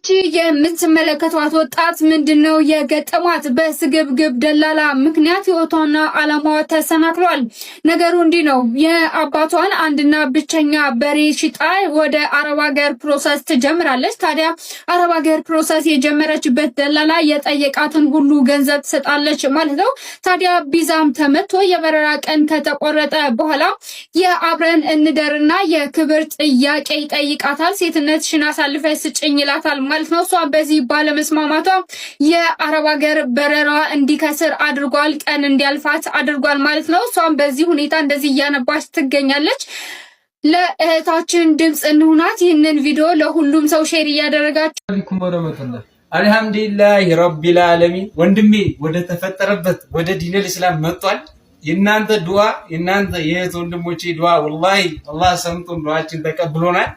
እቺ የምትመለከቷት ወጣት ምንድነው የገጠማት? በስግብግብ ደላላ ምክንያት ህይወቷና አላማዋ ተሰናክሏል። ነገሩ እንዲህ ነው። የአባቷን አንድና ብቸኛ በሬ ሽጣ ወደ አረብ ሀገር ፕሮሰስ ትጀምራለች። ታዲያ አረብ ሀገር ፕሮሰስ የጀመረችበት ደላላ የጠየቃትን ሁሉ ገንዘብ ትሰጣለች ማለት ነው። ታዲያ ቢዛም ተመቶ የበረራ ቀን ከተቆረጠ በኋላ የአብረን እንደርና የክብር ጥያቄ ይጠይቃታል። ሴትነትሽን አሳልፈሽ ስጭኝ ይላታል ማለት ነው። እሷ በዚህ ባለመስማማቷ የአረብ ሀገር በረራ እንዲከስር አድርጓል፣ ቀን እንዲያልፋት አድርጓል ማለት ነው። እሷም በዚህ ሁኔታ እንደዚህ እያነባች ትገኛለች። ለእህታችን ድምጽ እንሁናት። ይህንን ቪዲዮ ለሁሉም ሰው ሼር እያደረጋችሁ አለይኩም ወራህመቱላህ። አልহামዱሊላህ ረቢል ዓለሚን። ወንድሜ ወደ ተፈጠረበት ወደ ዲነል እስላም መጥቷል። የናንተ ዱዓ የናንተ የእህት ወንድሞቼ ዱዓ ወላሂ አላህ ሰምቶን ዱዓችን ተቀብሎናል።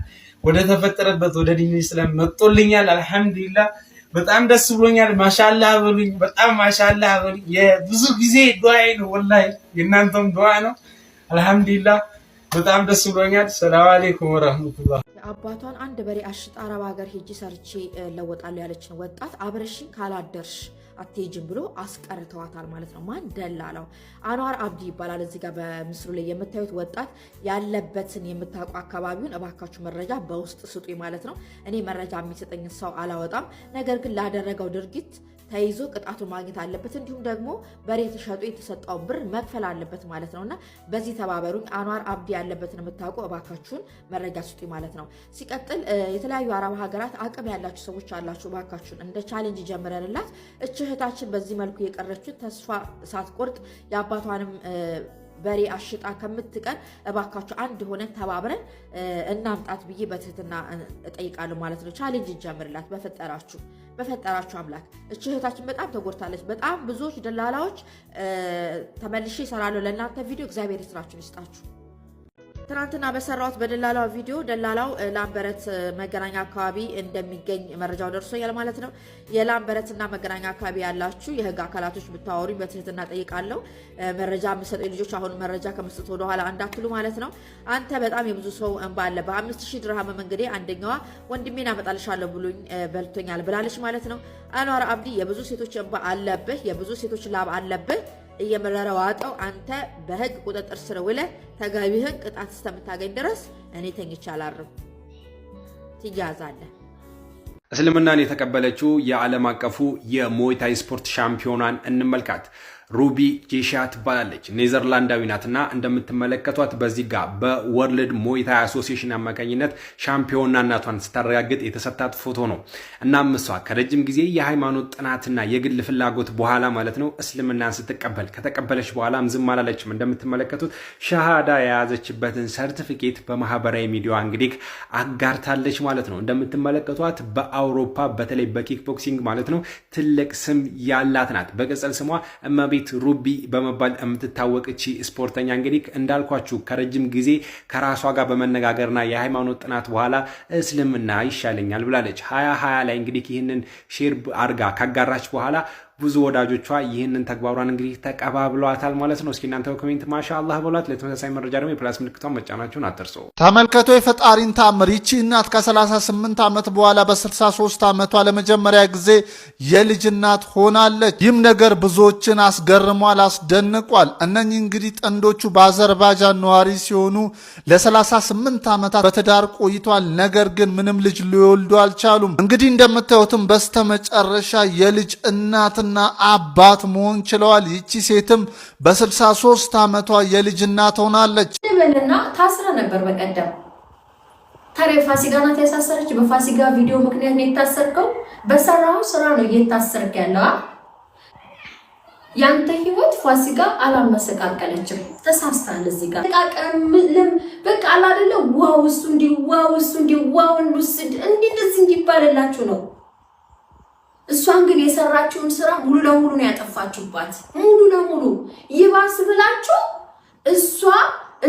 ወደ ተፈጠረበት ወደ ዲነል እስላም መጥቶልኛል። አልহামዱሊላህ በጣም ደስ ብሎኛል። ማሻአላህ በሉኝ፣ በጣም ማሻአላህ በሉኝ። የብዙ ጊዜ ዱዓዬ ነው ወላሂ የናንተም ዱዓ ነው። አልহামዱሊላህ በጣም ደስ ብሎኛል። ሰላም አለይኩም ወራህመቱላህ። አባቷን አንድ በሬ አሽጣ አረብ ሀገር ሄጂ ሰርቼ ለወጣለሁ ያለችን ወጣት አብረሽኝ ካላደርሽ አትሄጂም ብሎ አስቀርተዋታል ማለት ነው። ማን ደላላው? አንዋር አብዲ ይባላል። እዚህ ጋር በምስሉ ላይ የምታዩት ወጣት ያለበትን የምታውቁ አካባቢውን እባካችሁ መረጃ በውስጥ ስጡኝ ማለት ነው። እኔ መረጃ የሚሰጠኝ ሰው አላወጣም። ነገር ግን ላደረገው ድርጊት ተይዞ ቅጣቱን ማግኘት አለበት። እንዲሁም ደግሞ በሬ ተሸጦ የተሰጠው ብር መክፈል አለበት ማለት ነውና በዚህ ተባበሩኝ። አንዋር አብዲ ያለበትን የምታውቁ እባካችሁን መረጃ ስጡኝ ማለት ነው። ሲቀጥል የተለያዩ አረብ ሀገራት አቅም ያላችሁ ሰዎች አላችሁ፣ እባካችሁን እንደ ቻሌንጅ ጀምረንላት እህታችን በዚህ መልኩ የቀረችው ተስፋ ሳትቆርጥ የአባቷንም በሬ አሽጣ ከምትቀር እባካችሁ አንድ ሆነን ተባብረን እናምጣት ብዬ በትህትና እጠይቃለሁ ማለት ነው። ቻሌንጅ ጀምርላት በፈጠራችሁ አምላክ። እህታችን በጣም ተጎድታለች። በጣም ብዙዎች ደላላዎች ተመልሼ እሰራለሁ ለእናንተ ቪዲዮ። እግዚአብሔር ይስራችሁን ይስጣችሁ። ትናንትና በሰራሁት በደላላው ቪዲዮ ደላላው ላምበረት መገናኛ አካባቢ እንደሚገኝ መረጃው ደርሶኛል ማለት ነው። የላምበረትና መገናኛ አካባቢ ያላችሁ የህግ አካላቶች ብታወሩኝ በትህትና ጠይቃለሁ። መረጃ የምሰጠው ልጆች አሁን መረጃ ከመስጠት ወደ ኋላ እንዳትሉ ማለት ነው። አንተ በጣም የብዙ ሰው እንባ አለ። በ5000 ድርሃም መንገዴ አንደኛዋ ወንድሜን አመጣልሻለሁ ብሎኝ በልቶኛል ብላለች ማለት ነው። አንዋር አብዲ የብዙ ሴቶች እንባ አለብህ፣ የብዙ ሴቶች ላብ አለብህ። እየመረረ ዋጣው አንተ በህግ ቁጥጥር ስር ውለህ ተገቢህን ቅጣት እስከምታገኝ ድረስ እኔ ተኝቼ አላርም። ትያዛለህ። እስልምናን የተቀበለችው የዓለም አቀፉ የሙay ታይ ስፖርት ሻምፒዮናን እንመልካት። ሩቢ ጄሻ ትባላለች። ኔዘርላንዳዊ ናትና እንደምትመለከቷት በዚህ ጋር በወርልድ ሙay ታይ አሶሲዬሽን አማካኝነት ሻምፒዮናነቷን ስታረጋግጥ የተሰጣት ፎቶ ነው። እናም እሷ ከረጅም ጊዜ የሃይማኖት ጥናትና የግል ፍላጎት በኋላ ማለት ነው እስልምናን ስትቀበል ከተቀበለች በኋላም ዝም አላለችም። እንደምትመለከቱት ሻሃዳ የያዘችበትን ሰርቲፊኬት በማህበራዊ ሚዲያ እንግዲህ አጋርታለች ማለት ነው። እንደምትመለከቷት በአውሮፓ በተለይ በኪክ ቦክሲንግ ማለት ነው ትልቅ ስም ያላት ናት። በቅጽል ስሟ እመቤት ሩቢ በመባል የምትታወቅ እቺ ስፖርተኛ እንግዲህ እንዳልኳችሁ ከረጅም ጊዜ ከራሷ ጋር በመነጋገርና የሃይማኖት ጥናት በኋላ እስልምና ይሻለኛል ብላለች። 2020 ላይ እንግዲህ ይህንን ሼር አርጋ ካጋራች በኋላ ብዙ ወዳጆቿ ይህንን ተግባሯን እንግዲህ ተቀባብለዋታል ማለት ነው። እስኪ እናንተ ኮሜንት ማሻአላህ በሏት። ለተመሳሳይ መረጃ ደግሞ የፕላስ ምልክቷን መጫናችሁን አትርሱ። ተመልከቱ የፈጣሪን ታምር። ይቺ እናት ከ38 ዓመት በኋላ በ63 ዓመቷ ለመጀመሪያ ጊዜ የልጅ እናት ሆናለች። ይህም ነገር ብዙዎችን አስገርሟል፣ አስደንቋል። እነኚህ እንግዲህ ጥንዶቹ በአዘርባጃን ነዋሪ ሲሆኑ ለ38 ዓመታት በትዳር ቆይቷል። ነገር ግን ምንም ልጅ ሊወልዱ አልቻሉም። እንግዲህ እንደምታዩትም በስተመጨረሻ የልጅ እናት እና አባት መሆን ችለዋል። ይቺ ሴትም በ63 ዓመቷ የልጅ እናት ሆናለች። በልና ታስራ ነበር በቀደም። ታዲያ ፋሲካ ናት ያሳሰረች። በፋሲካ ቪዲዮ ምክንያት ነው የታሰርከው። በሰራው ስራ ነው እየታሰርክ ያለው። ያንተ ህይወት ፋሲካ አላመሰቃቀለችም። ተሳስታል። እዚህ ጋር ተቃቀምልም በቃ አላደለ ዋው እሱ እንዲ ዋው እንደዚህ እንዲባልላችሁ ነው። እሷን ግን የሰራችውን ስራ ሙሉ ለሙሉ ነው ያጠፋችሁባት። ሙሉ ለሙሉ ይባስ ብላችሁ እሷ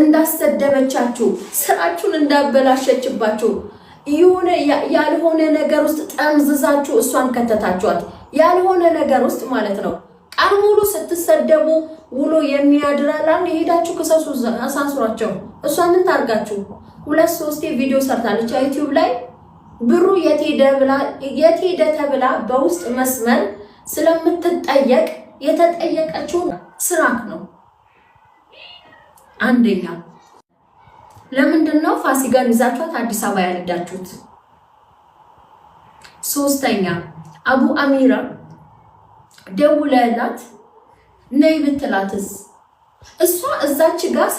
እንዳስተደበቻችሁ ስራችሁን እንዳበላሸችባችሁ የሆነ ያልሆነ ነገር ውስጥ ጠምዝዛችሁ እሷን ከተታችኋት። ያልሆነ ነገር ውስጥ ማለት ነው። ቀን ሙሉ ስትሰደቡ ውሎ የሚያድራላን የሄዳችሁ ከሰሱ አሳስሯቸው። እሷን ታርጋችሁ 2-3 ቪዲዮ ሰርታለች ዩቲዩብ ላይ ብሩ የት ሄደ ተብላ በውስጥ መስመር ስለምትጠየቅ የተጠየቀችው ስራክ ነው። አንደኛ ለምንድን ነው ፋሲካን ይዛችኋት አዲስ አበባ ያልሄዳችሁት? ሶስተኛ አቡ አሚራ ደውለላት ነይ ብትላትስ እሷ እዛች ጋር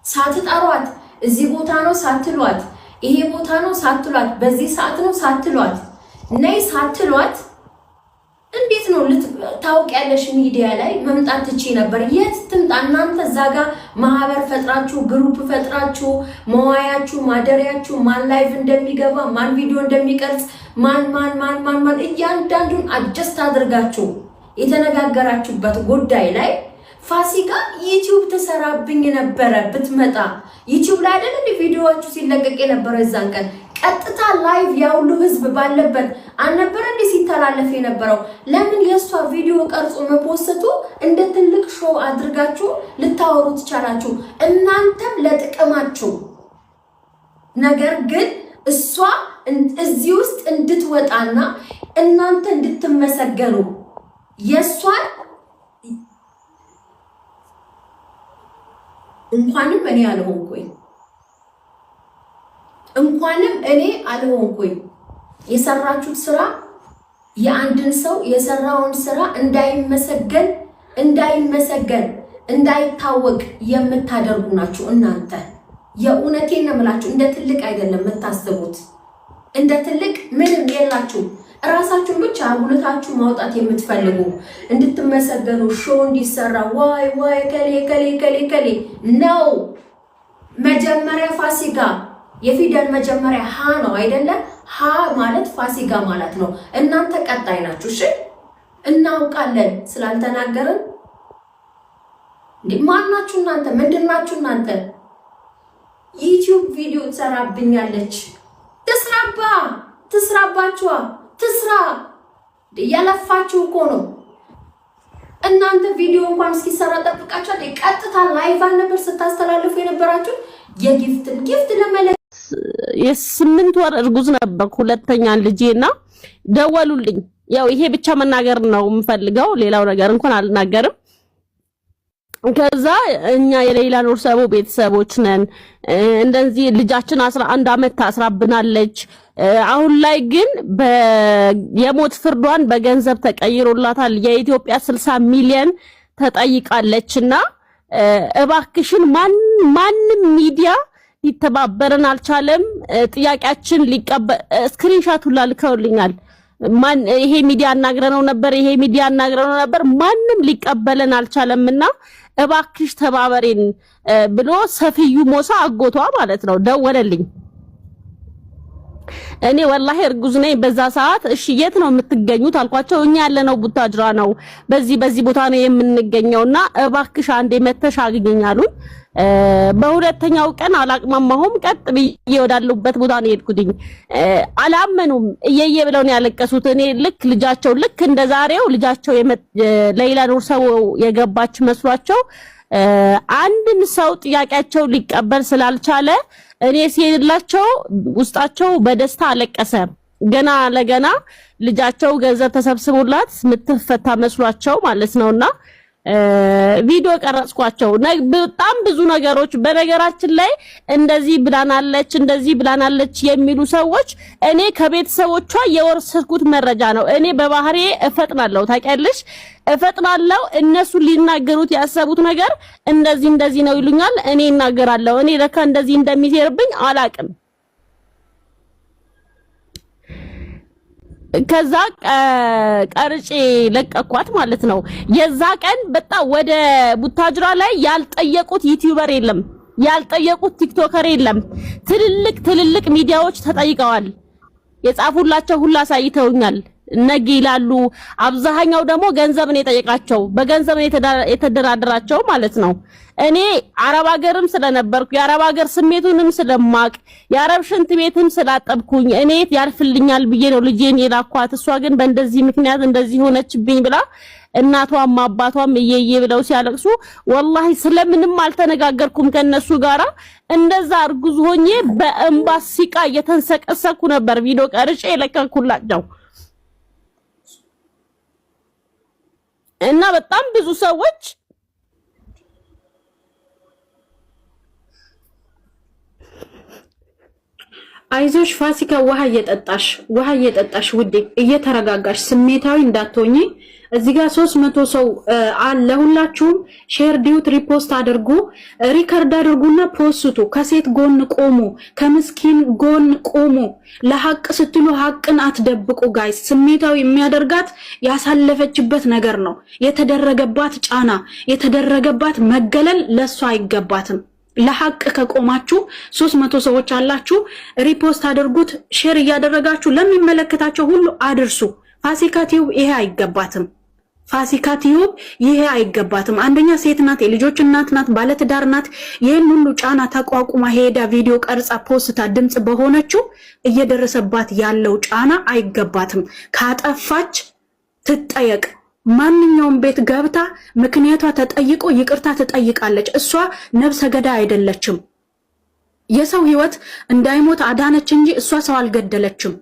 ሳትጠሯት እዚህ ቦታ ነው ሳትሏት ይሄ ቦታ ነው ሳትሏት በዚህ ሰዓት ነው ሳትሏት ነይ ሳትሏት እንዴት ነው ታውቂያለሽ? ሚዲያ ላይ መምጣት ትቺ ነበር። የት ትምጣ? እናንተ እዛ ጋር ማህበር ፈጥራችሁ ግሩፕ ፈጥራችሁ መዋያችሁ ማደሪያችሁ ማን ላይቭ እንደሚገባ ማን ቪዲዮ እንደሚቀርጽ ማን እያንዳንዱን አጀስት አድርጋችሁ የተነጋገራችሁበት ጉዳይ ላይ ፋሲካ ዩቲዩብ ተሰራብኝ ነበረ ብትመጣ ዩቲዩብ ላይ አይደል እንደ ቪዲዮዋችሁ ሲለቀቅ የነበረው እዛን ቀን ቀጥታ ላይቭ ያውሉ ህዝብ ባለበት አልነበረ እንደ ሲተላለፍ የነበረው? ለምን የሷ ቪዲዮ ቀርጾ መፖስቱ እንደ ትልቅ ሾው አድርጋችሁ ልታወሩ ትቻላችሁ? እናንተም ለጥቅማችሁ። ነገር ግን እሷ እዚህ ውስጥ እንድትወጣና እናንተ እንድትመሰገኑ የሷን እንኳንም እኔ አልሆንኩኝ የሰራችሁት ስራ የአንድን ሰው የሰራውን ስራ እንዳይታወቅ የምታደርጉ ናችሁ እናንተ። የእውነቴን ነው የምላችሁ። እንደ ትልቅ አይደለም የምታስቡት። እንደ ትልቅ ምንም የላችሁ። ራሳችሁን ብቻ አጉልታችሁ ማውጣት የምትፈልጉ እንድትመሰገኑ ሾው እንዲሰራ ዋይ ከሌ ነው። መጀመሪያ ፋሲካ የፊደል መጀመሪያ ሀ ነው አይደለ? ሀ ማለት ፋሲካ ማለት ነው። እናንተ ቀጣይ ናችሁ። እሺ እናውቃለን ስላልተናገርን። ማናችሁ እናንተ? ምንድናችሁ እናንተ? ዩቲዩብ ቪዲዮ ትሰራብኛለች። ትስራ ያለፋችሁ እኮ ነው። እናንተ ቪዲዮ እንኳን እስኪሰራ ጠብቃችሁ ቀጥታ ላይቭ ነበር ስታስተላልፉ የነበራችሁ። ጊፍት ለመለ የ8 ወር እርጉዝ ነበርኩ። ሁለተኛ ልጄና ደወሉልኝ። ያው ይሄ ብቻ መናገር ነው የምፈልገው፣ ሌላው ነገር እንኳን አልናገርም። ከዛ እኛ የሌላ ኑር ሰቦ ቤተሰቦች ነን። እንደዚህ ልጃችን 11 አመት ታስራብናለች። አሁን ላይ ግን የሞት ፍርዷን በገንዘብ ተቀይሮላታል። የኢትዮጵያ 60 ሚሊዮን ተጠይቃለችና እባክሽን ማንም ሚዲያ ሊተባበረን አልቻለም። ጥያቄያችን ሊቀበል ስክሪንሻት ሁላ ልከውልኛል። ይሄ ሚዲያ አናግረነው ነበር ማንም ሊቀበለን አልቻለምና እባክሽ ተባበሬን ብሎ ሰፊዩ ሞሳ አጎቷ ማለት ነው ደወለልኝ። እኔ ወላሂ እርጉዝ ነኝ በዛ ሰዓት። እሺ የት ነው የምትገኙት አልኳቸው። እኛ ያለነው ቡታጅራ ነው፣ በዚህ ቦታ ነው የምንገኘውና እባክሽ አንዴ መተሽ አግኘኝ አሉኝ። በሁለተኛው ቀን አላቅማማሁም። ቀጥ ብዬ ወዳለሁበት ቦታ ነው የሄድኩትኝ። አላመኑም። እየየ ብለው ነው ያለቀሱት። እኔ ልክ እንደዛሬው ልጃቸው ሌላ ኑር ሰው የገባች መስሏቸው አንድን ሰው ጥያቄያቸው ሊቀበል ስላልቻለ እኔ ሲሄድላቸው ውስጣቸው በደስታ አለቀሰ። ገና ለገና ልጃቸው ገንዘብ ተሰብስቦላት ምትፈታ መስሏቸው ማለት ነውና ቪዲዮ ቀረጽኳቸው። በጣም ብዙ ነገሮች በነገራችን ላይ እንደዚህ ብላናለች የሚሉ ሰዎች እኔ ከቤተሰቦቿ የወረስኩት መረጃ ነው። እኔ በባህሪ እፈጥናለሁ፣ ታውቂያለሽ፣ እፈጥናለሁ። እነሱ ሊናገሩት ያሰቡት ነገር እንደዚህ ነው ይሉኛል፣ እኔ እናገራለሁ። እኔ ለካ እንደዚህ እንደሚሄርብኝ አላቅም። ከዛ ቀርጬ ለቀኳት ማለት ነው። የዛ ቀን በጣም ወደ ቡታጅራ ላይ ያልጠየቁት ዩቲዩበር የለም፣ ያልጠየቁት ቲክቶከር የለም። ትልልቅ ሚዲያዎች ተጠይቀዋል። የጻፉላቸው ሁላ ሳይተውኛል። ነግ ይላሉ። አብዛኛው ደግሞ ገንዘብ ነው የጠየቃቸው፣ በገንዘብ ነው የተደራደራቸው ማለት ነው። እኔ አረብ ሀገርም ስለነበርኩ የአረብ ሀገር ስሜቱንም ስለማቅ የአረብ ሽንት ቤትም ስላጠብኩኝ እኔ ያልፍልኛል ብዬ ነው ልጄን የላኳት። እሷ ግን በእንደዚህ ምክንያት እንደዚህ ሆነችብኝ ብላ እናቷም አባቷም እየየ ብለው ሲያለቅሱ ወላሂ ስለምንም አልተነጋገርኩም ከነሱ ጋራ። እንደዛ እርጉዝ ሆኜ በእንባ ሲቃ እየተንሰቀሰኩ ነበር ቪዲዮ ቀርጬ የለቀኩላቸው። እና በጣም ብዙ ሰዎች አይዞሽ ፋሲካ ውሃ እየጠጣሽ ውዴ እየተረጋጋሽ ስሜታዊ እንዳትሆኚ። እዚህ ጋር 300 ሰው አለ። ሁላችሁም ሼር ዲዩት ሪፖስት አድርጉ፣ ሪከርድ አድርጉና ፖስቱ። ከሴት ጎን ቆሙ፣ ከምስኪን ጎን ቆሙ። ለሐቅ ስትሉ ሐቅን አትደብቁ ጋይስ። ስሜታዊ የሚያደርጋት ያሳለፈችበት ነገር ነው። የተደረገባት ጫና፣ የተደረገባት መገለል ለሷ አይገባትም። ለሐቅ ከቆማችሁ 300 ሰዎች አላችሁ፣ ሪፖስት አድርጉት፣ ሼር እያደረጋችሁ ለሚመለከታቸው ሁሉ አድርሱ። ፋሲካ ቲዩብ ይሄ አይገባትም። ፋሲካ ቲዩብ ይሄ አይገባትም። አንደኛ ሴት ናት፣ የልጆች እናት ናት፣ ባለትዳር ናት። ይሄን ሁሉ ጫና ተቋቁማ ሄዳ ቪዲዮ ቀርጻ ፖስታ ድምጽ በሆነችው እየደረሰባት ያለው ጫና አይገባትም። ካጠፋች ትጠየቅ። ማንኛውም ቤት ገብታ ምክንያቷ ተጠይቆ ይቅርታ ትጠይቃለች። እሷ ነፍሰ ገዳይ አይደለችም። የሰው ህይወት እንዳይሞት አዳነች እንጂ እሷ ሰው አልገደለችም።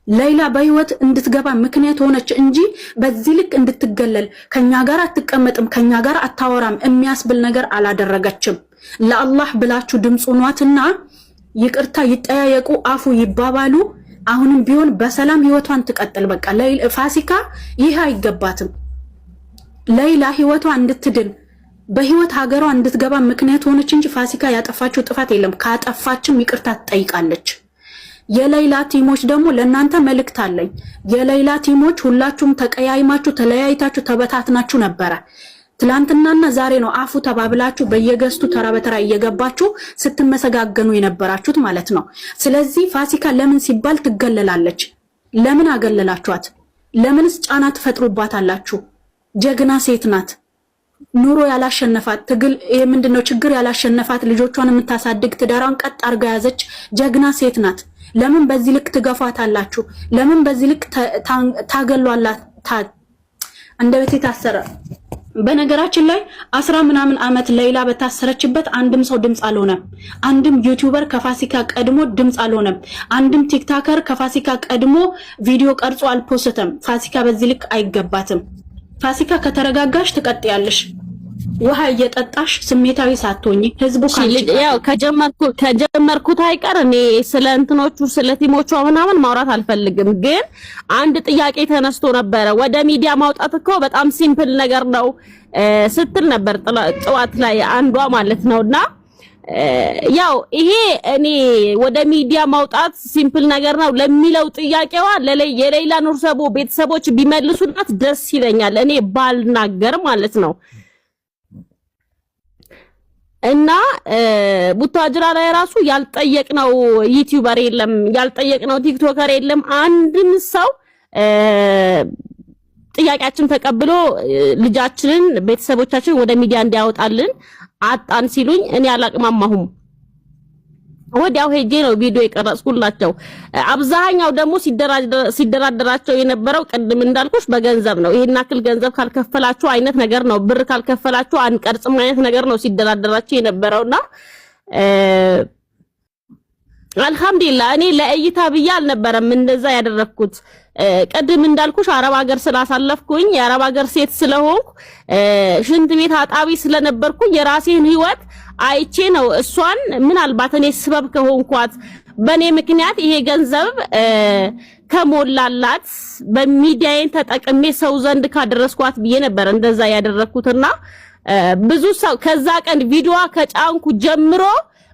ሌላ በህይወት እንድትገባ ምክንያት ሆነች እንጂ በዚህ ልክ እንድትገለል ከኛ ጋር አትቀመጥም ከኛ ጋር አታወራም የሚያስብል ነገር አላደረገችም። ለአላህ ብላችሁ ድምጹኗትና ይቅርታ ይጠያየቁ፣ አፉ ይባባሉ። አሁንም ቢሆን በሰላም ህይወቷን ትቀጥል። በቃ ፋሲካ ይሄ አይገባትም። ሌላ ህይወቷ እንድትድን በህይወት ሀገሯ እንድትገባ ምክንያት ሆነች እንጂ ፋሲካ ያጠፋችው ጥፋት የለም። ካጠፋችም ይቅርታ ትጠይቃለች። የሌላ ቲሞች ደግሞ ለእናንተ መልእክት አለኝ። የሌላ ቲሞች ሁላችሁም ተቀያይማችሁ ተለያይታችሁ ተበታትናችሁ ነበረ። ትላንትናና ዛሬ ነው አፉ ተባብላችሁ በየገስቱ ተራ በተራ እየገባችሁ ስትመሰጋገኑ የነበራችሁት ማለት ነው። ስለዚህ ፋሲካ ለምን ሲባል ትገለላለች? ለምን አገለላችኋት? ለምንስ ጫና ትፈጥሩባታላችሁ? ጀግና ሴት ናት። ኑሮ ያላሸነፋት ትግል ምንድነው ችግር ያላሸነፋት ልጆቿን የምታሳድግ ትዳሯን ቀጥ አርጋ ያዘች ጀግና ሴት ናት። ለምን በዚህ ልክ ትገፋታላችሁ? ለምን በዚህ ልክ ታገሏላት? እንደበቴ ታሰረ። በነገራችን ላይ 10 ምናምን አመት ሌላ በታሰረችበት አንድም ሰው ድምጽ አልሆነም። አንድም ዩቲዩበር ከፋሲካ ቀድሞ ድምጽ አልሆነም። አንድም ቲክቶከር ከፋሲካ ቀድሞ ቪዲዮ ቀርጾ አልፖስተም። ፋሲካ በዚህ ልክ አይገባትም። ፋሲካ ከተረጋጋሽ ትቀጥያለሽ። ውሃ እየጠጣሽ ስሜታዊ ሳትሆኚ ህዝቡ ያው ከጀመርኩት አይቀር እኔ ስለ እንትኖቹ ስለ ቲሞቹ ምናምን ማውራት አልፈልግም። ግን አንድ ጥያቄ ተነስቶ ነበረ። ወደ ሚዲያ ማውጣት እኮ በጣም ሲምፕል ነገር ነው ስትል ነበር ጥዋት ላይ አንዷ ማለት ነውና ያው ይሄ እኔ ወደ ሚዲያ ማውጣት ሲምፕል ነገር ነው ለሚለው ጥያቄዋ የሌላ ኑርሰቦ ቤተሰቦች ቢመልሱላት ደስ ይለኛል፣ እኔ ባልናገር ማለት ነው። እና ቡታጅራ ላይ ራሱ ያልጠየቅነው ዩቲዩበር የለም፣ ያልጠየቅነው ቲክቶከር የለም። አንድም ሰው ጥያቄያችን ተቀብሎ ልጃችንን ቤተሰቦቻችን ወደ ሚዲያ እንዲያወጣልን አጣን ሲሉኝ እኔ አላቅማማሁም። ወዲያው ሄጄ ነው ቪዲዮ የቀረጽኩላቸው። አብዛኛው ደግሞ ሲደራደራቸው የነበረው ቅድም እንዳልኩሽ በገንዘብ ነው። ይሄን አክል ገንዘብ ካልከፈላችሁ አይነት ነገር ነው፣ ብር ካልከፈላችሁ አንቀርጽም አይነት ነገር ነው ሲደራደራቸው የነበረውና አልহামዱሊላህ እኔ ለእይታ ብዬ አልነበረም እንደዛ ያደረኩት። ቅድም እንዳልኩሽ አረብ ሀገር ስላሳለፍኩኝ የአረብ ሀገር ሴት ስለሆንኩ ሽንት ቤት አጣቢ ስለነበርኩኝ የራሴን ህይወት አይቼ ነው እሷን ምናልባት እኔ ስበብ ከሆንኳት በኔ ምክንያት ይሄ ገንዘብ ከሞላላት በሚዲያዬን ተጠቅሜ ሰው ዘንድ ካደረስኳት ብዬ ነበር እንደዛ ያደረኩትና ብዙ ሰው ከዛ ቀን ቪዲዮ ከጫንኩ ጀምሮ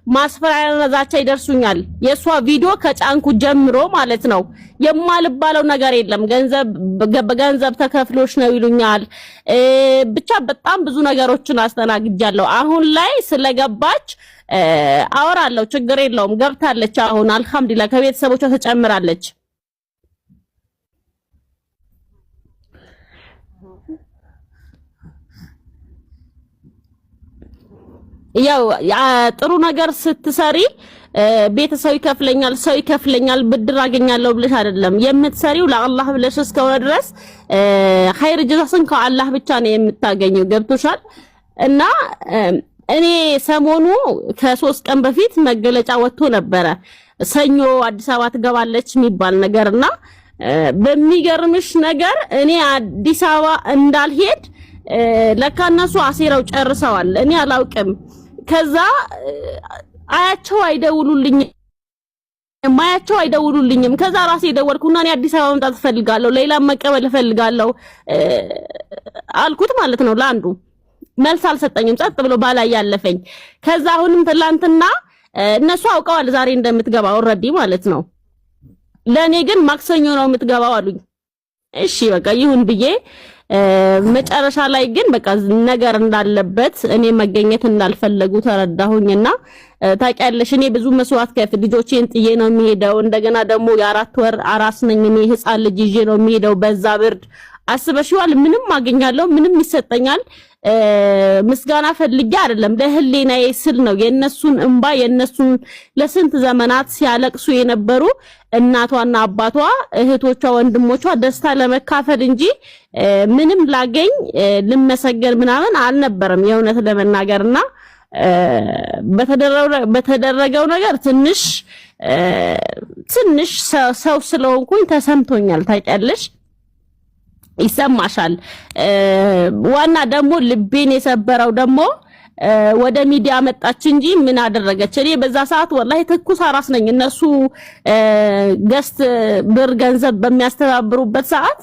ማስፈራሪያና ዛቻ ይደርሱኛል። የሷ ቪዲዮ ከጫንኩ ጀምሮ ማለት ነው። የማልባለው ነገር የለም። ገንዘብ ተከፍሎሽ ነው ይሉኛል። ብቻ በጣም ብዙ ነገሮችን አስተናግጃለሁ። አሁን ላይ ስለገባች አወራለሁ፣ ችግር የለውም። ገብታለች አሁን አልহামዱሊላህ ከቤተሰቦቿ ተጨምራለች። ያው ጥሩ ነገር ስትሰሪ ቤተሰብ ይከፍለኛል ሰው ይከፍለኛል ብድር አገኛለሁ ብለሽ አይደለም የምትሰሪው ለአላህ ብለሽ እስከሆነ ድረስ ኸይር ጀዛስን ከአላህ ብቻ ነው የምታገኘው ገብቶሻል እና እኔ ሰሞኑ ከ3 ቀን በፊት መገለጫ ወጥቶ ነበረ ሰኞ አዲስ አበባ ትገባለች የሚባል ነገርና በሚገርምሽ ነገር እኔ አዲስ አበባ እንዳልሄድ ለካ እነሱ አሲረው ጨርሰዋል እኔ አላውቅም ከዛ አያቸው አይደውሉልኝም ከዛ ራሴ ደወልኩና እኔ አዲስ አበባ መምጣት ፈልጋለሁ ሌላ መቀበል ፈልጋለሁ አልኩት ማለት ነው ለአንዱ መልስ አልሰጠኝም ጸጥ ብሎ ባላይ ያለፈኝ ከዛ አሁንም ትላንትና እነሱ አውቀዋል ዛሬ እንደምትገባ ኦሬዲ ማለት ነው ለኔ ግን ማክሰኞ ነው የምትገባው አሉኝ እሺ በቃ ይሁን ብዬ መጨረሻ ላይ ግን በቃ ነገር እንዳለበት እኔ መገኘት እንዳልፈለጉ ተረዳሁኝና ታውቂያለሽ እኔ ብዙ መስዋዕት ከፍል ልጆቼን ጥዬ ነው የሚሄደው እንደገና ደግሞ የ4 ወር አራስ ነኝ እኔ ህፃን ልጅ ይዤ ነው የሚሄደው በዛ ብርድ አስበሽዋል ምንም አገኛለሁ ምንም ይሰጠኛል ምስጋና ፈልጌ አይደለም ለህሊናዬ ስል ነው የነሱን እንባ የነሱን ለስንት ዘመናት ሲያለቅሱ የነበሩ እናቷና አባቷ እህቶቿ ወንድሞቿ ደስታ ለመካፈል እንጂ ምንም ላገኝ ልመሰገን ምናምን አልነበረም የእውነት ለመናገርና በተደረገው ነገር ትንሽ ሰው ስለሆንኩኝ ተሰምቶኛል ታውቂያለሽ ይሰማሻል ዋና ደግሞ ልቤን የሰበረው ደግሞ ወደ ሚዲያ መጣች እንጂ ምን አደረገች እኔ በዛ ሰዓት ወላሂ ትኩስ አራስ ነኝ እነሱ ገስት ብር ገንዘብ በሚያስተባብሩበት ሰዓት